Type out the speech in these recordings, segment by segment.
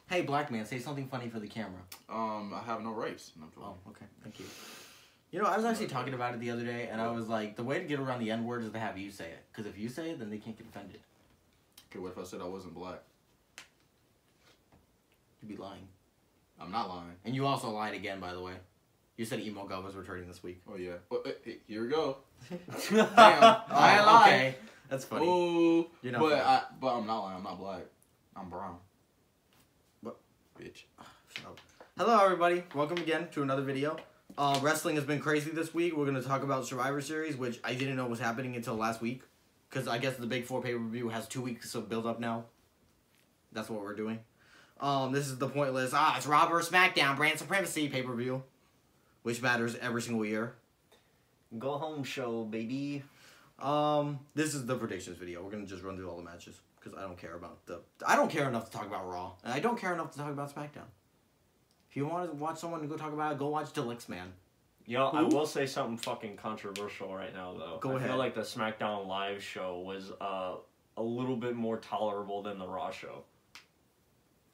Hey, black man, say something funny for the camera. I have no rights. No, oh, okay. Thank you. You know, I was actually talking about it the other day, and I was like, the way to get around the N-word is to have you say it. Because if you say it, then they can't get offended. Okay, what if I said I wasn't black? You'd be lying. I'm not lying. And you also lied again, by the way. You said Emo God was returning this week. Oh, yeah. Well, hey, here we go. Damn. I lied. Okay. That's funny. Ooh. You know, but I'm not lying. I'm not black. I'm brown. What? Bitch. Shut up. Hello, everybody. Welcome again to another video. Wrestling has been crazy this week. We're going to talk about Survivor Series, which I didn't know was happening until last week. Because I guess the Big 4 pay-per-view has 2 weeks of build-up now. That's what we're doing. This is the pointless, it's Raw vs. SmackDown, brand supremacy pay-per-view. Which matters every single year. Go home show, baby. This is the predictions video. We're going to just run through all the matches. Because I don't care about I don't care enough to talk about Raw. And I don't care enough to talk about SmackDown. If you want to watch someone to go talk about it, go watch Deluxe Man. You know, I will say something fucking controversial right now, though. Go ahead. I feel like the SmackDown Live show was a little bit more tolerable than the Raw show.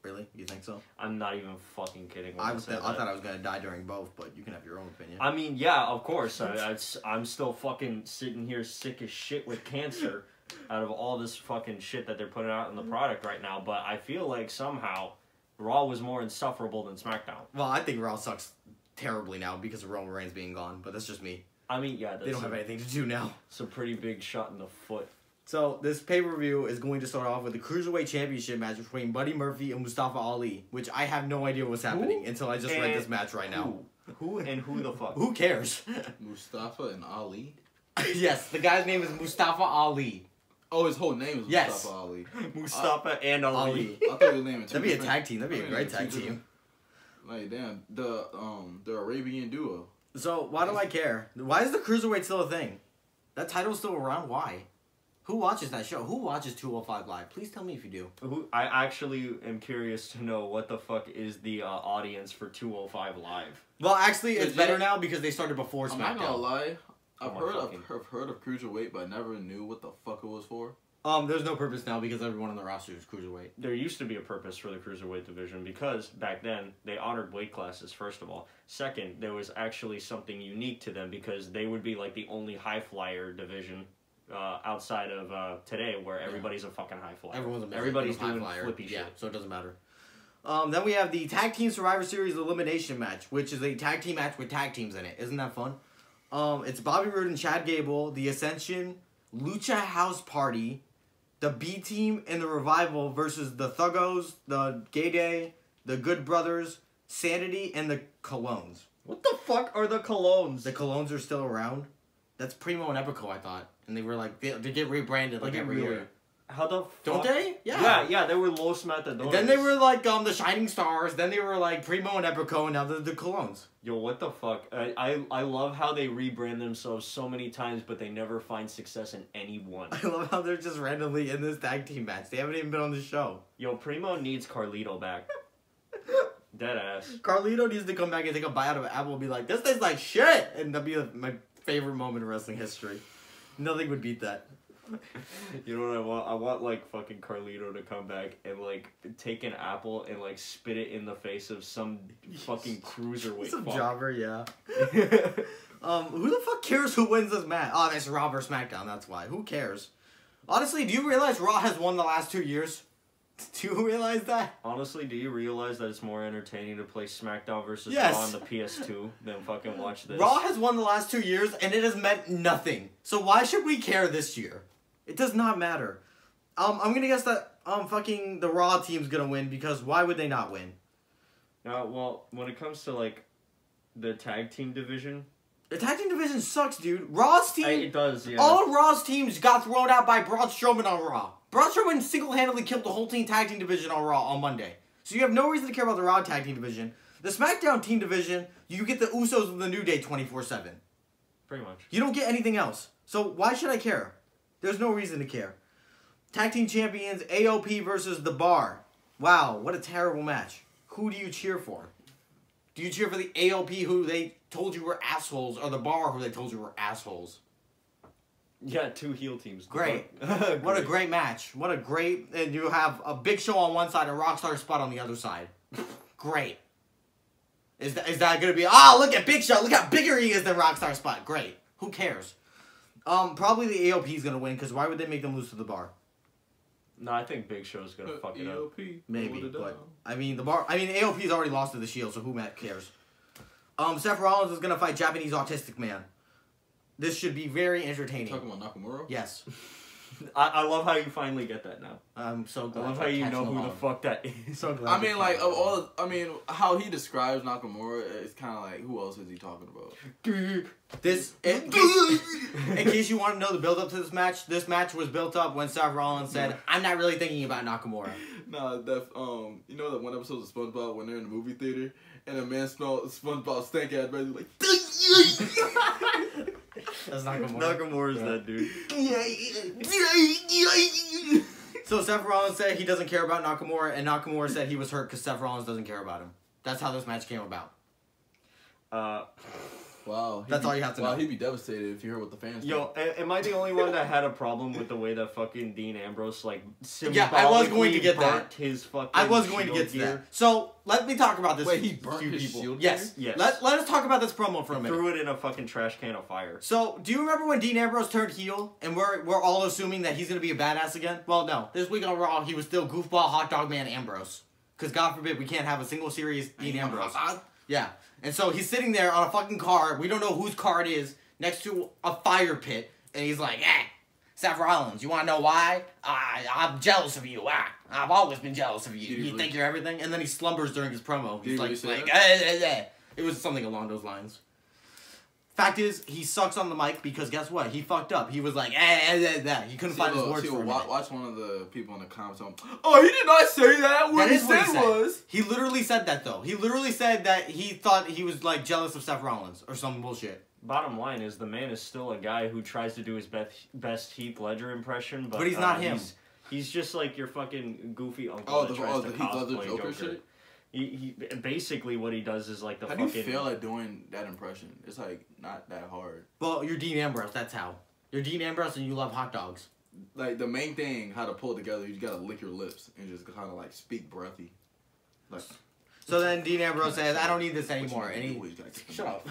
Really? You think so? I'm not even fucking kidding. I thought I was going to die during both, but you can have your own opinion. I mean, yeah, of course. I'm still fucking sitting here sick as shit with cancer out of all this fucking shit that they're putting out in the product right now, but I feel like somehow Raw was more insufferable than SmackDown. Well, I think Raw sucks terribly now because of Roman Reigns being gone, but that's just me. I mean, yeah. They don't have anything to do now. It's a pretty big shot in the foot. So, this pay-per-view is going to start off with the Cruiserweight Championship match between Buddy Murphy and Mustafa Ali, which I have no idea what's happening until I just read this match right now. Who and who the fuck? Who cares? Mustafa and Ali? Yes, the guy's name is Mustafa Ali. Oh, his whole name is Mustafa Ali. Mustafa and Ali. I thought he was naming two. That'd be a tag team. That'd be a great tag team. Like, damn, the Arabian duo. So, why do I care? Why is the Cruiserweight still a thing? That title's still around? Why? Who watches that show? Who watches 205 Live? Please tell me if you do. I actually am curious to know what the fuck is the audience for 205 Live. Well, actually, it's better now because they started before SmackDown. I'm not gonna lie. I've heard of Cruiserweight, but I never knew what the fuck it was for. There's no purpose now because everyone on the roster is Cruiserweight. There used to be a purpose for the Cruiserweight division because back then they honored weight classes, first of all. Second, there was actually something unique to them because they would be like the only high flyer division outside of today where everybody's a fucking high flyer. Everybody's doing flippy shit. So it doesn't matter. Then we have the Tag Team Survivor Series Elimination match, which is a tag team match with tag teams in it. Isn't that fun? It's Bobby Roode and Chad Gable, the Ascension, Lucha House Party, the B-Team, and the Revival versus the Thuggos, the Gay Day, the Good Brothers, Sanity, and the Colognes. What the fuck are the Colognes? The Colognes are still around. That's Primo and Epico, I thought. And they were like, they get rebranded like every year. How the fuck? Don't they? Yeah. Yeah, they were Los Matadores. Then they were like the Shining Stars. Then they were like Primo and Epico, and now they're the Colognes. Yo, what the fuck? I love how they rebrand themselves so many times, but they never find success in any one. I love how they're just randomly in this tag team match. They haven't even been on the show. Yo, Primo needs Carlito back. Dead ass. Carlito needs to come back and take a bite out of an apple and be like, this tastes like shit! And that'd be my favorite moment in wrestling history. Nothing would beat that. You know what I want? I want, like, fucking Carlito to come back and, like, take an apple and, like, spit it in the face of some fucking cruiserweight Some fuck. jobber, yeah. Who the fuck cares who wins this match? Oh, that's Raw vs. SmackDown, that's why. Who cares? Honestly, do you realize Raw has won the last 2 years? Do you realize that? Honestly, do you realize that it's more entertaining to play SmackDown versus Yes. Raw on the PS2 than fucking watch this? Raw has won the last 2 years, and it has meant nothing. So why should we care this year? It does not matter. I'm gonna guess that fucking the Raw team's gonna win because why would they not win? Well, when it comes to like the tag team division, the tag team division sucks, dude. Raw's team, it does. Yeah. All of Raw's teams got thrown out by Braun Strowman on Raw. Braun Strowman single-handedly killed the whole team tag team division on Raw on Monday. So you have no reason to care about the Raw tag team division. The SmackDown team division, you get the Usos and the New Day 24/7. Pretty much. You don't get anything else. So why should I care? There's no reason to care. Tag team champions, AOP versus The Bar. Wow, what a terrible match. Who do you cheer for? Do you cheer for the AOP who they told you were assholes, or The Bar who they told you were assholes? Yeah, 2 heel teams. Great. What a great match. What a great... And you have a Big Show on one side and Rockstar Spot on the other side. Great. Is that going to be... Ah, look at Big Show. Look how bigger he is than Rockstar Spot. Great. Who cares? Probably the AOP is going to win, because why would they make them lose to the Bar? No, I think Big Show's going to fuck it up. Maybe, but... I mean, AOP's already lost to the Shield, so who cares? Seth Rollins is going to fight Japanese Autistic Man. This should be very entertaining. Talking about Nakamura? Yes. I love how you finally get that now. I'm so glad. I love how you know who the fuck that is. So glad. I mean, like, of all... I mean, how he describes Nakamura, it's kind of like, who else is he talking about? In case you want to know the build-up to this match was built up when Seth Rollins said, I'm not really thinking about Nakamura. Nah, you know that one episode of SpongeBob when they're in the movie theater and a man smelled SpongeBob stank at ready like That's Nakamura. Nakamura's that dude. So Seth Rollins said he doesn't care about Nakamura, and Nakamura said he was hurt because Seth Rollins doesn't care about him. That's how this match came about. Wow. That's all you have to know. Wow, he'd be devastated if you heard what the fans Yo, am I the only one that had a problem with the way that fucking Dean Ambrose, like, yeah, I was going to get that. His fucking I was going to get to that. So, let me talk about this. Wait, he burnt his shield Yes. gear? Yes. Let us talk about this promo for a minute. Threw it in a fucking trash can of fire. So, do you remember when Dean Ambrose turned heel, and we're all assuming that he's going to be a badass again? Well, no. This week on Raw, he was still goofball hot dog man Ambrose. Because, God forbid, we can't have a single serious Dean Ambrose. Yeah. And so he's sitting there on a fucking car, we don't know whose car it is, next to a fire pit, and he's like, Seth Rollins, you want to know why? I'm jealous of you. I've always been jealous of you. You think you're everything? And then he slumbers during his promo. He's like it was something along those lines. Fact is, he sucks on the mic because guess what? He fucked up. He was like, He couldn't find his words for a minute. Watch one of the people in the comments. Oh, he did not say that. What he said was... He literally said that, though. He literally said that he thought he was, like, jealous of Seth Rollins or some bullshit. Bottom line is, the man is still a guy who tries to do his best Heath Ledger impression, but he's not him. He's just like your fucking goofy uncle Oh, that tries to the Heath Ledger cosplay Joker Joker. shit? He basically what he does is like the How fucking... do you feel like doing that impression? It's like not that hard. Well, you're Dean Ambrose, that's how. You're Dean Ambrose and you love hot dogs. Like the main thing, how to pull it together, you just gotta lick your lips and just kind of like speak breathy. Like. So then Dean Ambrose says, I don't need this anymore. And he... Shut up.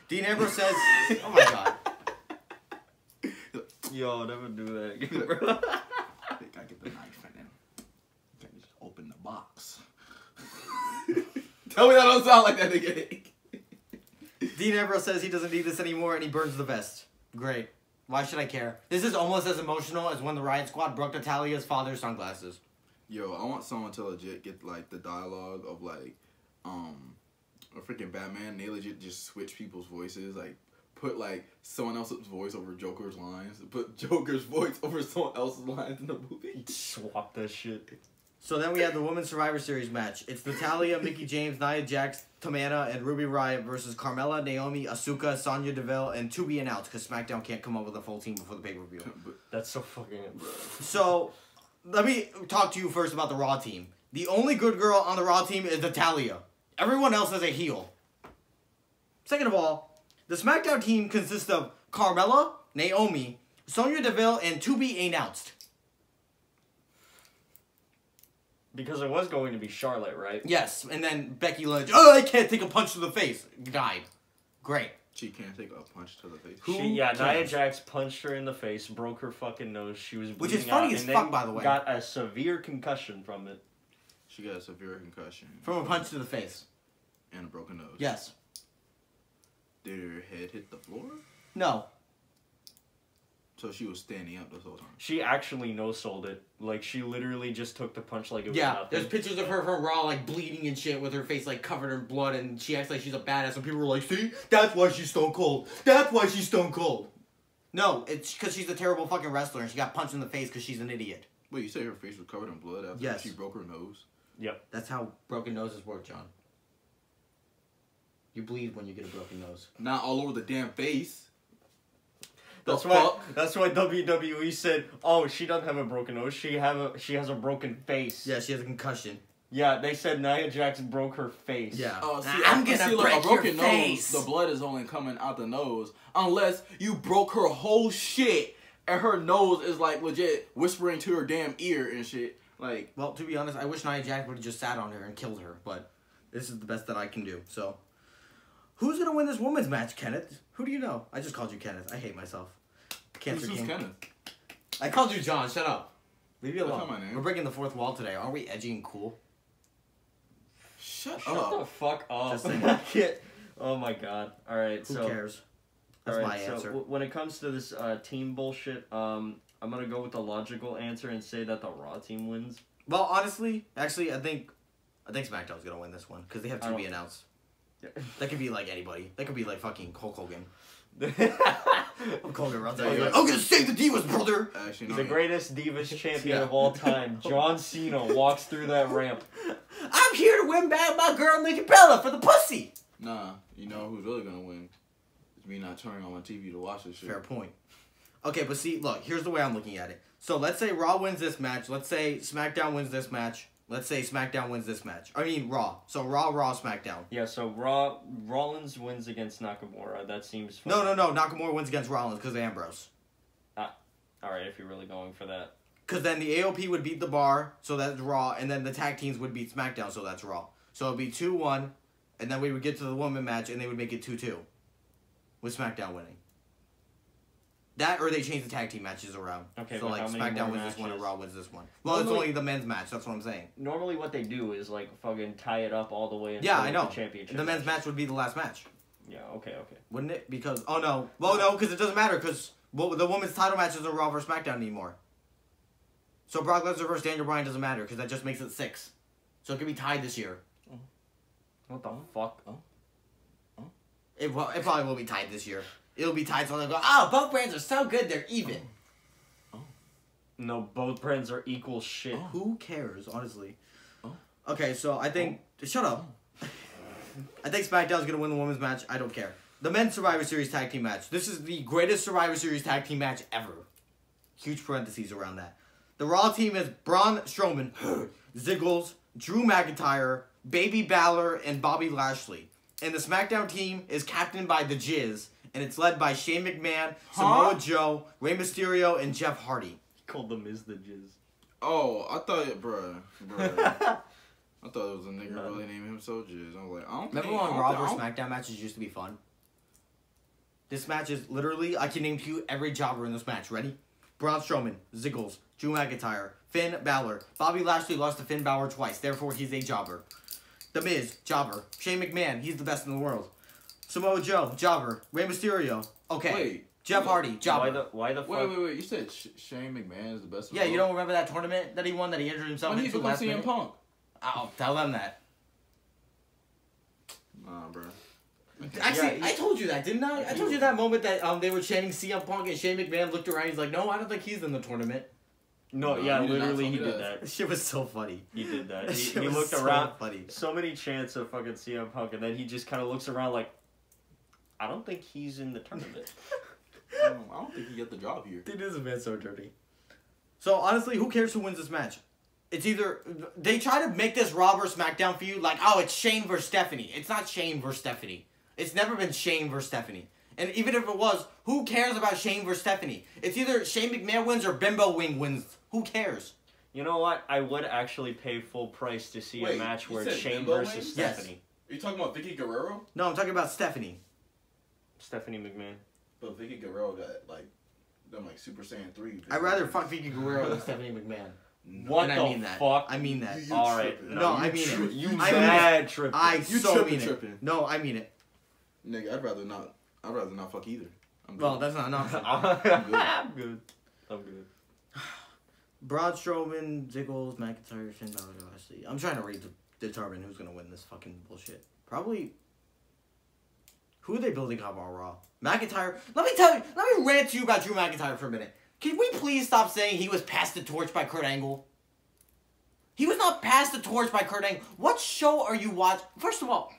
Dean Ambrose says, oh my god. Yo, never do that again, bro. I think I get the knife and then I just open the box. Tell me that don't sound like that again. Dean Ambrose says he doesn't need this anymore and he burns the vest. Great. Why should I care? This is almost as emotional as when the Riot Squad broke Natalia's father's sunglasses. Yo, I want someone to legit get like the dialogue of like a freaking Batman. They legit just switch people's voices, like put like someone else's voice over Joker's lines, put Joker's voice over someone else's lines in the movie. Swap that shit. So then we have the Women's Survivor Series match. It's Natalya, Mickie James, Nia Jax, Tamina, and Ruby Riott versus Carmella, Naomi, Asuka, Sonya Deville, and to be announced because SmackDown can't come up with a full team before the pay-per-view. That's so fucking... So, let me talk to you first about the Raw team. The only good girl on the Raw team is Natalya. Everyone else is a heel. Second of all, the SmackDown team consists of Carmella, Naomi, Sonya Deville, and to be announced. Because it was going to be Charlotte, right? Yes, and then Becky Lynch, oh, I can't take a punch to the face. Died. Great. She can't take a punch to the face. Nia Jax punched her in the face, broke her fucking nose. She was bleeding Which is funny out, as fuck, by the way. Got a severe concussion from it. She got a severe concussion. From a punch to the face. And a broken nose. Yes. Did her head hit the floor? No. So she was standing up this whole time. She actually no-sold it. Like, she literally just took the punch like it was nothing. There's pictures of her from Raw, like, bleeding and shit with her face, like, covered in blood, and she acts like she's a badass, and people were like, see? That's why she's Stone Cold. That's why she's Stone Cold. No, it's because she's a terrible fucking wrestler, and she got punched in the face because she's an idiot. Wait, you say her face was covered in blood after she broke her nose? Yep. That's how broken noses work, John. You bleed when you get a broken nose. Not all over the damn face. That's why WWE said, "Oh, she doesn't have a broken nose. She has a broken face." Yeah, she has a concussion. Yeah, they said Nia Jax broke her face. Yeah. I'm gonna see, break a broken your face. nose, the blood is only coming out the nose unless you broke her whole shit and her nose is like legit whispering to her damn ear and shit. Like, well, to be honest, I wish Nia Jax would have just sat on her and killed her, but this is the best that I can do. So, who's gonna win this women's match, Kenneth? Who do you know? I just called you Kenneth. I hate myself. Cancer who's King. Kenneth? I called you John. Shut up. Leave me That's alone. not my name. We're breaking the fourth wall today. Aren't we edgy and cool? Shut Shut up. the fuck up. Just saying. I can't- oh my god. All right, Who so cares? That's all my right, answer. So when it comes to this team bullshit, I'm gonna go with the logical answer and say that the Raw team wins. Well, honestly, actually, I think SmackDown's gonna win this one because they have I to don't- be announced. That could be like anybody. That could be like fucking Hulk Hogan. Hulk Hogan runs out. Yeah. I'm gonna save the Divas, brother. Actually, no. The greatest Divas champion Yeah. of all time, John Cena, walks through that ramp. I'm here to win back my girl Nikki Bella for the pussy. Nah, you know who's really gonna win? It's me not turning on my TV to watch this shit. Fair point. Okay, but see, look, here's the way I'm looking at it. So let's say Raw wins this match. Let's say SmackDown wins this match. Let's say SmackDown wins this match. I mean Raw. So Raw, SmackDown. Yeah, so Rollins wins against Nakamura. That seems fun. No. Nakamura wins against Rollins because of Ambrose. Alright, if you're really going for that. Because then the AOP would beat the Bar, so that's Raw, and then the tag teams would beat SmackDown, so that's Raw. So it'd be 2-1, and then we would get to the woman match, and they would make it 2-2, with SmackDown winning. That, or they change the tag team matches around. Okay, so but like how many SmackDown more wins this one, and matches? Raw wins this one. Well, it's Normally- only the men's match, that's what I'm saying. Normally what they do is like fucking tie it up all the way until Yeah, I know. the championship. The men's match would be the last match. Yeah, okay. Wouldn't it? Because, oh no. Well, no, because it doesn't matter, because the women's title match isn't Raw versus SmackDown anymore. So Brock Lesnar versus Daniel Bryan doesn't matter, because that just makes it 6. So it could be tied this year. What the fuck? It probably will be tied this year. It'll be tied so they'll go, oh, both brands are so good, they're even. No, both brands are equal shit. Who cares, honestly? Okay, so I think... Shut up. I think SmackDown's going to win the women's match. I don't care. The men's Survivor Series tag team match. This is the greatest Survivor Series tag team match ever. Huge parentheses around that. The Raw team is Braun Strowman, Ziggles, Drew McIntyre, Baby Balor, and Bobby Lashley. And the SmackDown team is captained by The Jizz, and it's led by Shane McMahon, Samoa Joe, Rey Mysterio, and Jeff Hardy. He called the Miz the Jizz. Oh, I thought it, bruh. I thought it was a nigga really named him so Jizz. I was like, I don't think... Remember when Raw vs. SmackDown matches used to be fun? This match is literally, I can name to you every jobber in this match. Ready? Braun Strowman, Ziggles, Drew McIntyre, Finn Balor. Bobby Lashley lost to Finn Balor twice, therefore he's a jobber. The Miz, jobber. Shane McMahon, he's the best in the world. Samoa Joe, jobber. Rey Mysterio, okay. Wait. Jeff Hardy, jobber. Why the fuck? Wait. You said Shane McMahon is the best. Yeah, you don't remember that tournament that he won that he injured himself When into he's last CM minute? Punk. I'll tell them that. Nah, bro. Actually, Yeah, I told you that, didn't I? I told you that moment that they were chanting CM Punk and Shane McMahon looked around. He's like, "No, I don't think he's in the tournament." No, No, yeah, you did not literally tell he me did that. that. Shit was so funny. He did that. That He shit was looked so around. funny. So many chants of fucking CM Punk, and then he just kind of looks around like, I don't think he's in the tournament. I don't think he got the job here. Dude, this man so dirty. So honestly, who cares who wins this match? It's either they try to make this Raw vs. SmackDown feud like, oh, it's Shane versus Stephanie. It's not Shane versus Stephanie. It's never been Shane versus Stephanie. And even if it was, who cares about Shane versus Stephanie? It's either Shane McMahon wins or Bimbo Wing wins. Who cares? You know what? I would actually pay full price to see a Wait, match you where it's said Shane Bimbo versus Wings? Yes. Stephanie. Are you talking about Vicky Guerrero? No, I'm talking about Stephanie. Stephanie McMahon. But Vicky Guerrero got them Super Saiyan 3. I'd rather fuck Vicky Guerrero than Stephanie McMahon. What And the I mean that. fuck? I mean that. You All right. tripping. No, you I mean it. You I mean mad tripping. I You so mean it. tripping. No, I mean it. Nigga, I'd rather not fuck either. I'm good. Well, that's not an option. I'm good. I'm good. Braun Strowman, Ziggles, McIntyre, Finn Balor, Lashley. I'm trying to determine who's gonna win this fucking bullshit. Probably. Who are they building up on Raw? McIntyre. Let me rant to you about Drew McIntyre for a minute. Can we please stop saying he was passed the torch by Kurt Angle? He was not passed the torch by Kurt Angle. What show are you watching? First of all,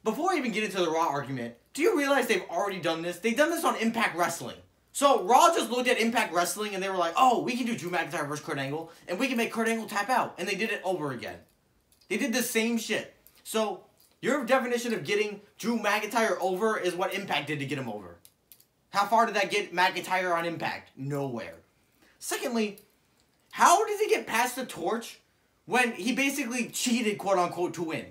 before I even get into the Raw argument, do you realize they've already done this? They've done this on Impact Wrestling. So Raw just looked at Impact Wrestling and they were like, oh, we can do Drew McIntyre versus Kurt Angle, and we can make Kurt Angle tap out. And they did it over again. They did the same shit. So, your definition of getting Drew McIntyre over is what Impact did to get him over. How far did that get McIntyre on Impact? Nowhere. Secondly, how did he get past the torch when he basically cheated, quote-unquote, to win?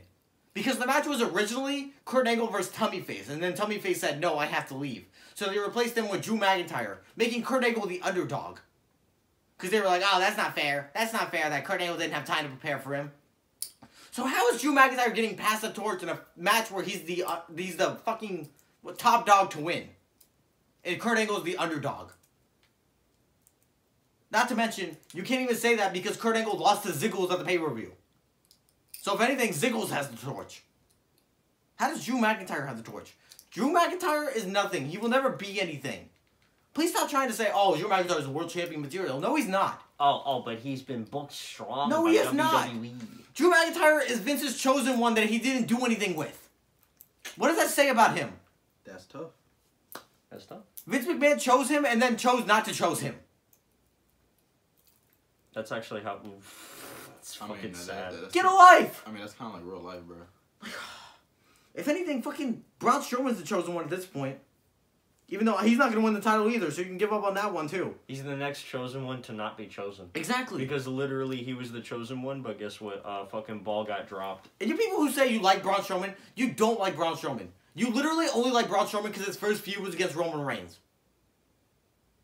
Because the match was originally Kurt Angle versus Tummyface, and then Tummyface said, no, I have to leave. So they replaced him with Drew McIntyre, making Kurt Angle the underdog. Because they were like, oh, that's not fair. That's not fair that Kurt Angle didn't have time to prepare for him. So how is Drew McIntyre getting past the torch in a match where he's the fucking top dog to win? And Kurt Angle is the underdog. Not to mention, you can't even say that because Kurt Angle lost to Ziggles at the pay-per-view. So if anything, Ziggles has the torch. How does Drew McIntyre have the torch? Drew McIntyre is nothing. He will never be anything. Please stop trying to say, oh, Drew McIntyre is world champion material. No, he's not. Oh, but he's been booked strong no, by he is WWE. not. Drew McIntyre is Vince's chosen one that he didn't do anything with. What does that say about him? That's tough. That's tough. Vince McMahon chose him and then chose not to choose him. That's actually how... It's fucking sad. Get a life! I mean, that's kind of like real life, bro. If anything, fucking Braun Strowman's the chosen one at this point. Even though he's not going to win the title either, so you can give up on that one too. He's the next chosen one to not be chosen. Exactly. Because literally he was the chosen one, but guess what? Fucking ball got dropped. And you people who say you like Braun Strowman, you don't like Braun Strowman. You literally only like Braun Strowman because his first feud was against Roman Reigns.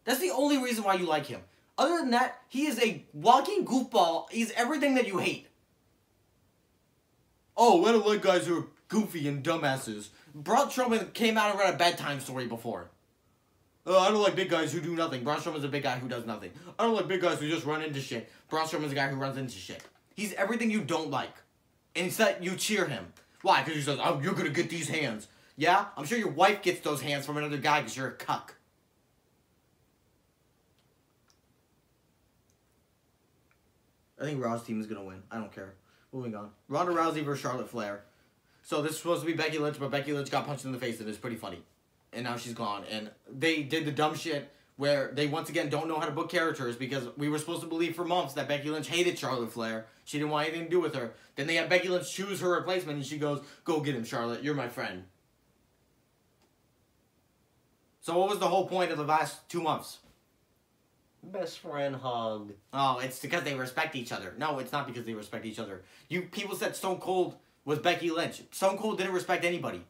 That's the only reason why you like him. Other than that, he is a walking goofball. He's everything that you hate. Oh, I don't like guys who are goofy and dumbasses. Braun Strowman came out and read a bedtime story before. I don't like big guys who do nothing. Braun Strowman's a big guy who does nothing. I don't like big guys who just run into shit. Braun Strowman's a guy who runs into shit. He's everything you don't like. And instead, you cheer him. Why? Because he says, oh, you're going to get these hands. Yeah? I'm sure your wife gets those hands from another guy because you're a cuck. I think Raw's team is going to win. I don't care. Moving on. Ronda Rousey versus Charlotte Flair. So this is supposed to be Becky Lynch, but Becky Lynch got punched in the face and it's pretty funny. And now she's gone. And they did the dumb shit where they once again don't know how to book characters because we were supposed to believe for months that Becky Lynch hated Charlotte Flair. She didn't want anything to do with her. Then they had Becky Lynch choose her replacement and she goes, go get him, Charlotte. You're my friend. So what was the whole point of the last 2 months? Best friend hug. Oh, it's because they respect each other. No, it's not because they respect each other. You people said Stone Cold was Becky Lynch. Stone Cold didn't respect anybody.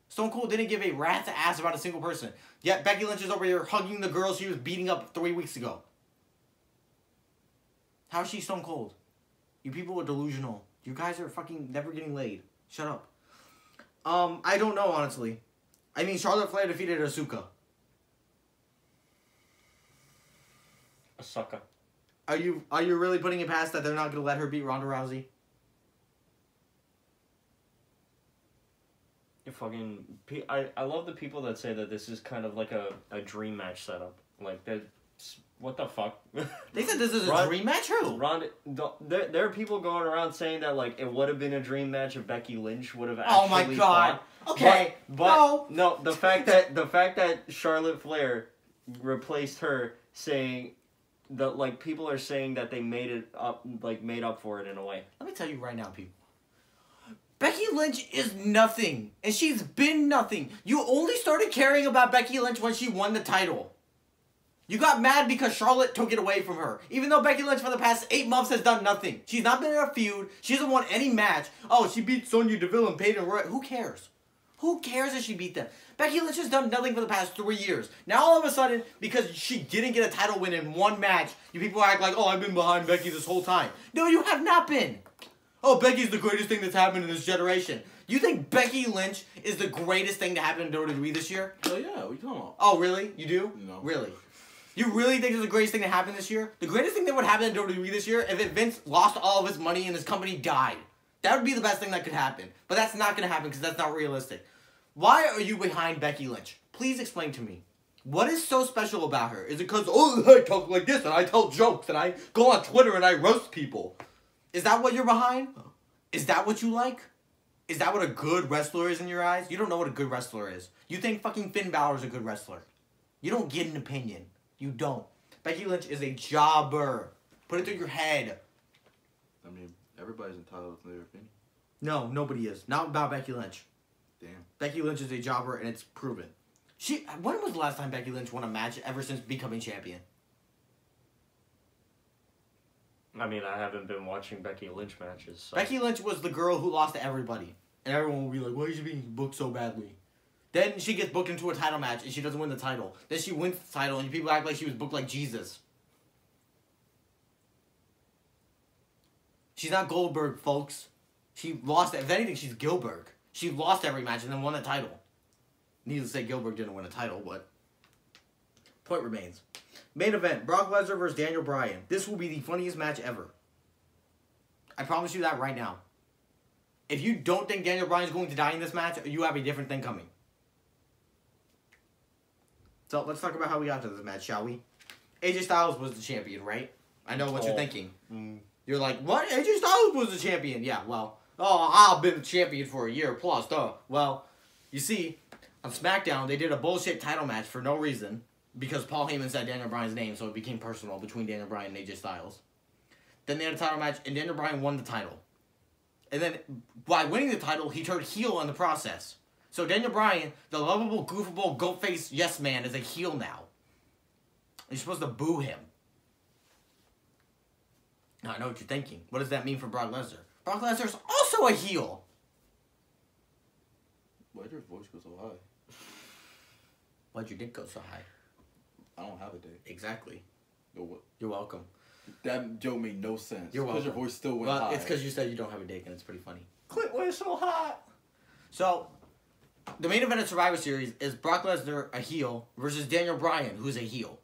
Stone Cold didn't give a rat's ass about a single person. Yet Becky Lynch is over here hugging the girl she was beating up 3 weeks ago. How is she Stone Cold? You people are delusional. You guys are fucking never getting laid. Shut up. I don't know, honestly. I mean, Charlotte Flair defeated Asuka. A sucker. Are you really putting it past that they're not going to let her beat Ronda Rousey? Fucking, I love the people that say that this is kind of like a dream match setup. Like, what the fuck? They said this is a dream match? Who? There are people going around saying that, like, it would have been a dream match if Becky Lynch would have actually Oh my god. fought. Okay. But no, the fact that Charlotte Flair replaced her, saying that, like, people are saying that they made up for it in a way. Let me tell you right now, people. Becky Lynch is nothing. And she's been nothing. You only started caring about Becky Lynch when she won the title. You got mad because Charlotte took it away from her. Even though Becky Lynch for the past 8 months has done nothing. She's not been in a feud. She hasn't won any match. Oh, she beat Sonya Deville and Peyton Royce. Who cares? Who cares if she beat them? Becky Lynch has done nothing for the past 3 years. Now all of a sudden, because she didn't get a title win in one match, you people act like, oh, I've been behind Becky this whole time. No, you have not been. Oh, Becky's the greatest thing that's happened in this generation. You think Becky Lynch is the greatest thing to happen in WWE this year? Hell yeah, what are you talking about? Oh, really? You do? No. Really? You really think it's the greatest thing to happen this year? The greatest thing that would happen in WWE this year if Vince lost all of his money and his company died. That would be the best thing that could happen. But that's not going to happen because that's not realistic. Why are you behind Becky Lynch? Please explain to me. What is so special about her? Is it because, oh, I talk like this and I tell jokes and I go on Twitter and I roast people? Is that what you're behind? Is that what you like? Is that what a good wrestler is in your eyes? You don't know what a good wrestler is. You think fucking Finn Balor's a good wrestler. You don't get an opinion. You don't. Becky Lynch is a jobber. Put it through your head. I mean, Everybody's entitled to their opinion. No, nobody is. Not about Becky Lynch. Damn. Becky Lynch is a jobber, and it's proven. When was the last time Becky Lynch won a match ever since becoming champion? I mean, I haven't been watching Becky Lynch matches. So. Becky Lynch was the girl who lost to everybody. And everyone will be like, why is she being booked so badly? Then she gets booked into a title match, and she doesn't win the title. Then she wins the title, and people act like she was booked like Jesus. She's not Goldberg, folks. She lost. If anything, she's Gilbert. She lost every match and then won the title. Needless to say, Gilbert didn't win a title, but point remains. Main event, Brock Lesnar versus Daniel Bryan. This will be the funniest match ever. I promise you that right now. If you don't think Daniel Bryan is going to die in this match, you have a different thing coming. So, let's talk about how we got to this match, shall we? AJ Styles was the champion, right? I know what you're thinking. You're like, what? AJ Styles was the champion. Yeah, well, I've been the champion for a year plus, duh. Well, you see, on SmackDown, they did a bullshit title match for no reason because Paul Heyman said Daniel Bryan's name, so it became personal between Daniel Bryan and AJ Styles. Then they had a title match, and Daniel Bryan won the title. And then, by winning the title, he turned heel in the process. So Daniel Bryan, the lovable, goofable, goat-faced yes man, is a heel now. You're supposed to boo him. Now, I know what you're thinking. What does that mean for Brock Lesnar? Brock Lesnar's also a heel. Why'd your voice go so high? Why'd your dick go so high? I don't have a dick. Exactly. What? You're welcome. That joke made no sense. You're welcome. Because your voice still went high. It's because you said you don't have a dick, and it's pretty funny. Quit way so hot. So, the main event of Survivor Series is Brock Lesnar, a heel, versus Daniel Bryan, who's a heel.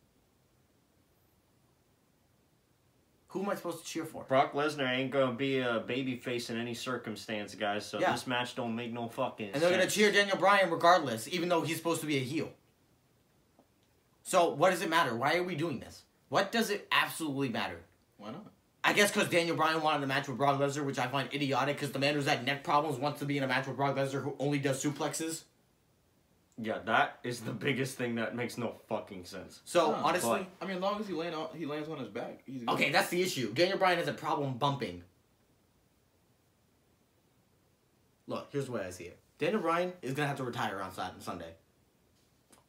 Who am I supposed to cheer for? Brock Lesnar ain't gonna be a babyface in any circumstance, guys. So this match don't make no fucking sense. And they're gonna cheer Daniel Bryan regardless, even though he's supposed to be a heel. So what does it matter? Why are we doing this? What does it absolutely matter? Why not? I guess because Daniel Bryan wanted a match with Brock Lesnar, which I find idiotic, because the man who's had neck problems wants to be in a match with Brock Lesnar, who only does suplexes. Yeah, that is the biggest thing that makes no fucking sense. So, honestly... I mean, as long as he lands on his back, he's good. Okay, that's the issue. Daniel Bryan has a problem bumping. Look, here's the way I see it. Daniel Bryan is going to have to retire on Sunday.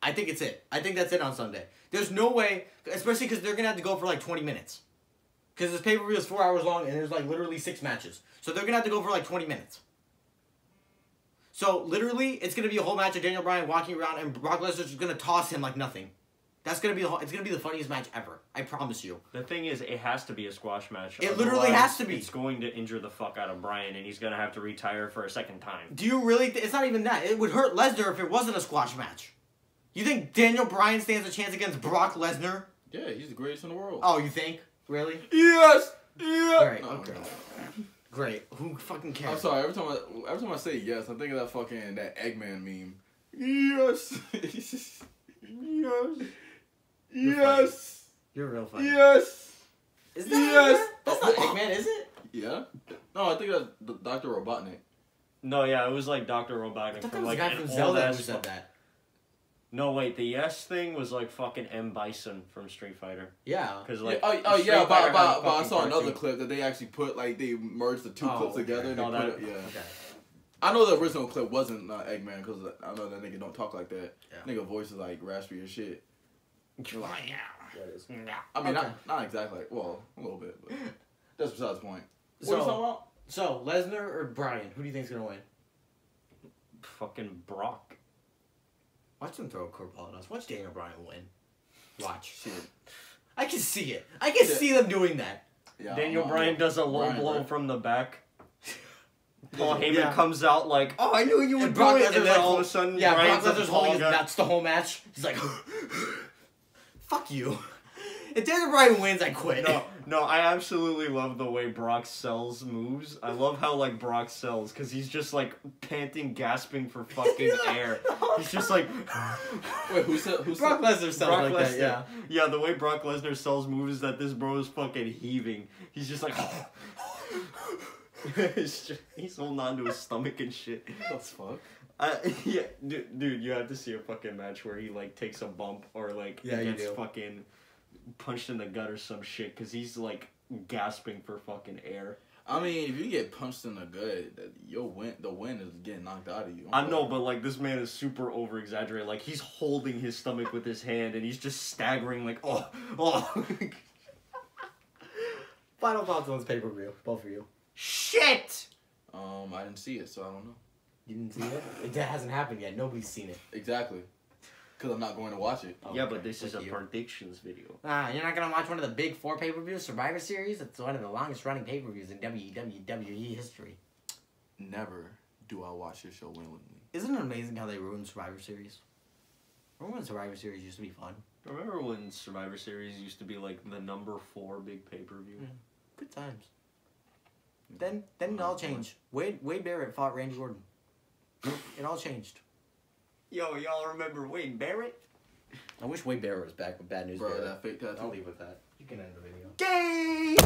I think it's it. I think that's it on Sunday. There's no way, especially because they're going to have to go for like 20 minutes. Because this pay-per-view is 4 hours long and there's like literally 6 matches. So they're going to have to go for like 20 minutes. So, literally, it's going to be a whole match of Daniel Bryan walking around and Brock Lesnar's just going to toss him like nothing. That's going to be it's going to be the funniest match ever. I promise you. The thing is, it has to be a squash match. It literally has to be. It's going to injure the fuck out of Bryan, and he's going to have to retire for a second time. Do you really... It's not even that. It would hurt Lesnar if it wasn't a squash match. You think Daniel Bryan stands a chance against Brock Lesnar? Yeah, he's the greatest in the world. Oh, you think? Really? Yes! Yeah! Alright, No, okay. Great. Who fucking cares? I'm sorry, every time I say yes, I think of that Eggman meme. Yes! Yes! Yes! You're real funny. Yes! Is that Yes! That's not Eggman, is it? Yeah? No, I think that's Dr. Robotnik. No, yeah, it was like Dr. I Robotnik thought that from was like the guy from an Zelda old-ass who said that. No, wait, the yes thing was like fucking M. Bison from Street Fighter. Yeah. Cause like But I saw another clip that they actually put, like, they merged the two clips together. And Okay. I know the original clip wasn't Eggman, because I know that nigga don't talk like that. Yeah. Nigga voice is, like, raspy as shit. Yeah, it is. I mean, Okay. not exactly, well, a little bit, but that's besides the point. What So- are you talking about? So, Lesnar or Bryan? Who do you think's going to win? Fucking Brock. Watch them throw a curveball at us. Watch Daniel Bryan win. Watch. Shit. I can see it. I can see them doing that. Yeah, Daniel Bryan does a low blow from the back. Paul Heyman Yeah. comes out like, oh, I knew you would And do Brock it. Lesnar's And then like, all of a sudden, yeah, Bryan's Brock a Lesnar's holding his tall guy. nuts the whole match. He's like, fuck you. If Daniel Bryan wins, I quit. No, I absolutely love the way Brock sells moves. I love how, like, Brock sells, because he's just, like, panting, gasping for fucking air. He's just like... Wait, who said? Brock Lesnar sounds Brock like that, Lesnar. yeah. Yeah, the way Brock Lesnar sells moves is that this bro is fucking heaving. He's just like... he's holding on to his stomach and shit. What the fuck? Yeah, dude, you have to see a fucking match where he, like, takes a bump or, like, Yeah, you gets do. fucking punched in the gut or some shit, because he's, like, gasping for fucking air. I mean, if you get punched in the gut, the win is getting knocked out of you. I know, but like this man is super over exaggerated. Like he's holding his stomach with his hand and he's just staggering like oh. Final thoughts on this pay-per-view, both of you. Shit! I didn't see it, so I don't know. You didn't see it? It hasn't happened yet. Nobody's seen it. Exactly. Because I'm not going to watch it. Yeah, but this is a predictions video. You're not going to watch one of the big 4 pay-per-views, Survivor Series? It's one of the longest-running pay-per-views in WWE history. Never do I watch this show willingly. Isn't it amazing how they ruined Survivor Series? Remember when Survivor Series used to be fun? Remember when Survivor Series used to be like the number 4 big pay-per-view? Yeah. Good times. Then it all changed. Wade Barrett fought Randy Orton. It all changed. Yo, y'all remember Wade Barrett? I wish Wade Barrett was back with Bad News. Bro, Barrett. that fake tattoo. I'll leave with that. You can end the video. Gay!